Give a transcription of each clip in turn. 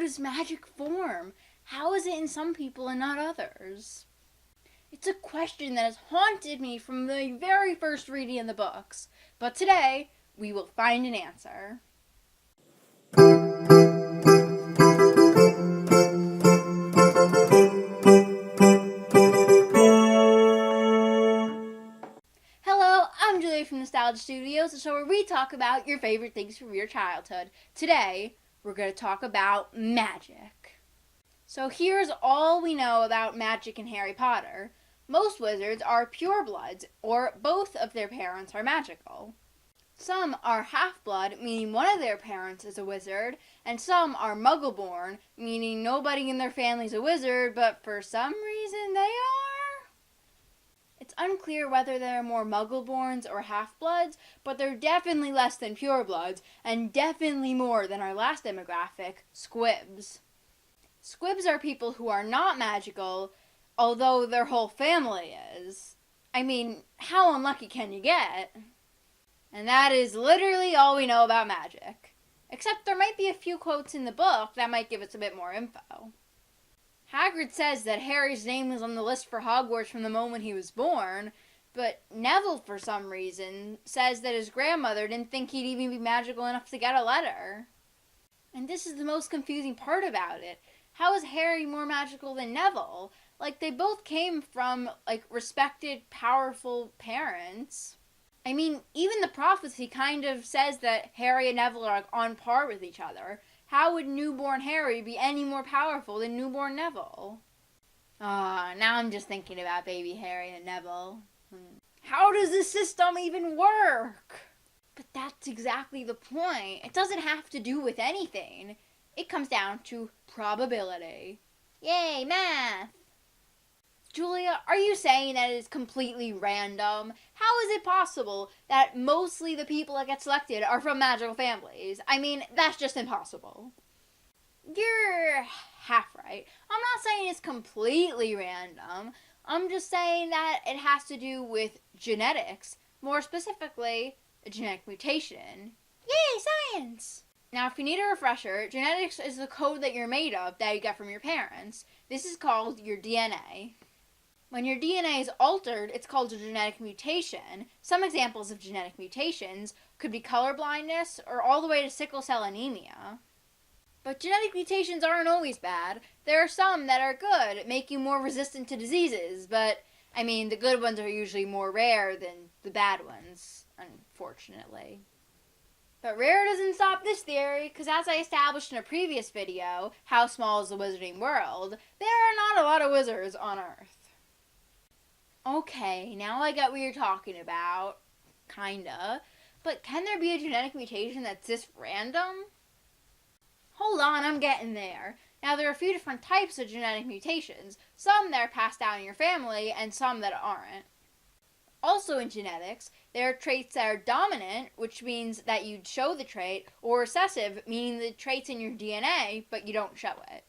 does magic form? How is it in some people and not others? It's a question that has haunted me from the very first reading in the books, but today we will find an answer. Hello, I'm Julia from Nostalgia Studios, the show where we talk about your favorite things from your childhood. Today, we're going to talk about magic. So here's all we know about magic in Harry Potter. Most wizards are purebloods, or both of their parents are magical. Some are half-blood, meaning one of their parents is a wizard, and some are muggle-born, meaning nobody in their family is a wizard, but for some reason they are? It's unclear whether they're more muggle-borns or half-bloods, but they're definitely less than purebloods, and definitely more than our last demographic, squibs. Squibs are people who are not magical, although their whole family is. I mean, how unlucky can you get? And that is literally all we know about magic. Except there might be a few quotes in the book that might give us a bit more info. Hagrid says that Harry's name was on the list for Hogwarts from the moment he was born, but Neville, for some reason, says that his grandmother didn't think he'd even be magical enough to get a letter. And this is the most confusing part about it. How is Harry more magical than Neville? Like, they both came from, respected, powerful parents. I mean, even the prophecy kind of says that Harry and Neville are, on par with each other. How would newborn Harry be any more powerful than newborn Neville? Now I'm just thinking about baby Harry and Neville. How does this system even work? But that's exactly the point. It doesn't have to do with anything. It comes down to probability. Yay, math! Julia, are you saying that it is completely random? How is it possible that mostly the people that get selected are from magical families? I mean, that's just impossible. You're half right. I'm not saying it's completely random. I'm just saying that it has to do with genetics. More specifically, a genetic mutation. Yay, science! Now, if you need a refresher, genetics is the code that you're made of that you get from your parents. This is called your DNA. When your DNA is altered, it's called a genetic mutation. Some examples of genetic mutations could be color blindness or all the way to sickle cell anemia. But genetic mutations aren't always bad. There are some that are good, make you more resistant to diseases, but, I mean, the good ones are usually more rare than the bad ones, unfortunately. But rare doesn't stop this theory, because as I established in a previous video, How Small is the Wizarding World, there are not a lot of wizards on Earth. Okay, now I get what you're talking about. Kinda. But can there be a genetic mutation that's this random? Hold on, I'm getting there. Now, there are a few different types of genetic mutations. Some that are passed down in your family, and some that aren't. Also in genetics, there are traits that are dominant, which means that you show the trait, or recessive, meaning the trait's in your DNA, but you don't show it.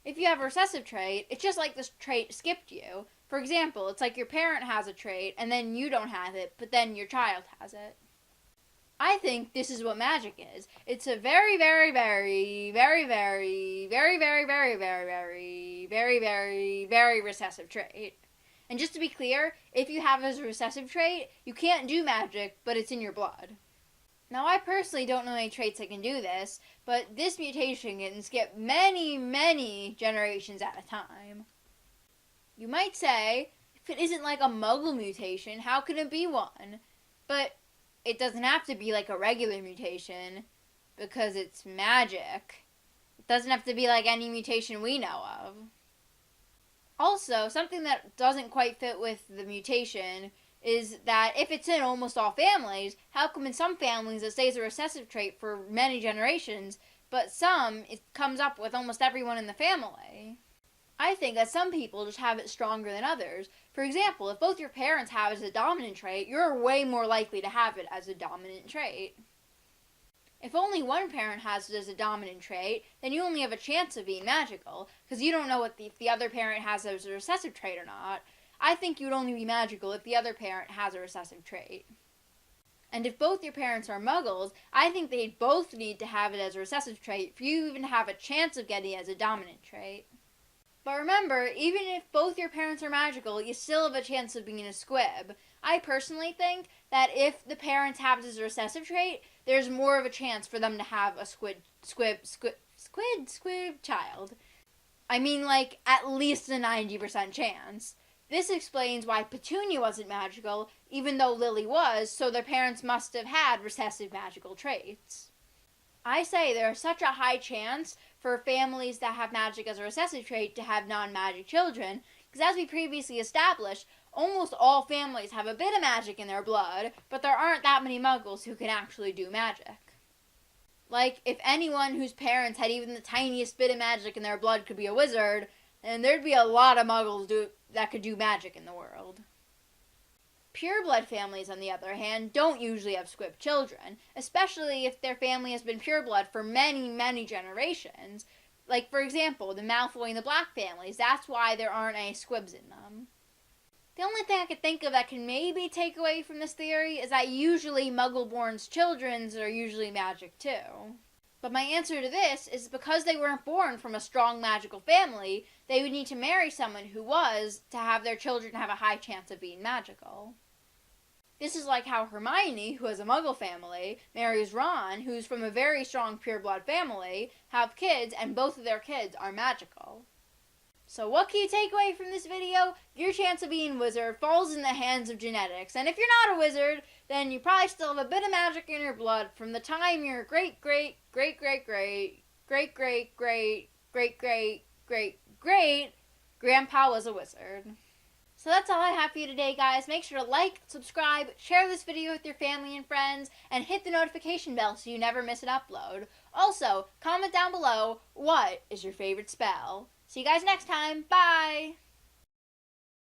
If you have a recessive trait, it's just like this trait skipped you. For example, it's like your parent has a trait, and then you don't have it, but then your child has it. I think this is what magic is. It's a very, very, very, very, very, very, very, very, very, very, very, very, very recessive trait. And just to be clear, if you have a recessive trait, you can't do magic, but it's in your blood. Now, I personally don't know any traits that can do this, but this mutation can skip many, many generations at a time. You might say, if it isn't like a muggle mutation, how can it be one? But it doesn't have to be like a regular mutation, because it's magic. It doesn't have to be like any mutation we know of. Also, something that doesn't quite fit with the mutation is that if it's in almost all families, how come in some families it stays a recessive trait for many generations, but some it comes up with almost everyone in the family? I think that some people just have it stronger than others. For example, if both your parents have it as a dominant trait, you're way more likely to have it as a dominant trait. If only one parent has it as a dominant trait, then you only have a chance of being magical, because you don't know if the other parent has it as a recessive trait or not. I think you'd only be magical if the other parent has a recessive trait. And if both your parents are muggles, I think they'd both need to have it as a recessive trait for you even to have a chance of getting it as a dominant trait. But remember, even if both your parents are magical, you still have a chance of being a squib. I personally think that if the parents have it as a recessive trait, there's more of a chance for them to have a squib child. I mean, like, at least a 90% chance. This explains why Petunia wasn't magical, even though Lily was, so their parents must have had recessive magical traits. I say there is such a high chance for families that have magic as a recessive trait to have non-magic children, because as we previously established, almost all families have a bit of magic in their blood, but there aren't that many muggles who can actually do magic. Like, if anyone whose parents had even the tiniest bit of magic in their blood could be a wizard, then there'd be a lot of muggles that could do magic in the world. Pureblood families, on the other hand, don't usually have squib children, especially if their family has been pureblood for many, many generations. Like, for example, the Malfoy and the Black families, that's why there aren't any squibs in them. The only thing I could think of that can maybe take away from this theory is that usually Muggle-born's children are usually magic too. But my answer to this is because they weren't born from a strong magical family, they would need to marry someone who was to have their children have a high chance of being magical. This is like how Hermione, who has a Muggle family, marries Ron, who's from a very strong pureblood family, have kids, and both of their kids are magical. So what can you take away from this video? Your chance of being a wizard falls in the hands of genetics, and if you're not a wizard, then you probably still have a bit of magic in your blood from the time your great grandpa was a wizard. So that's all I have for you today, guys. Make sure to like, subscribe, share this video with your family and friends, and hit the notification bell so you never miss an upload. Also, comment down below, what is your favorite spell? See you guys next time. Bye!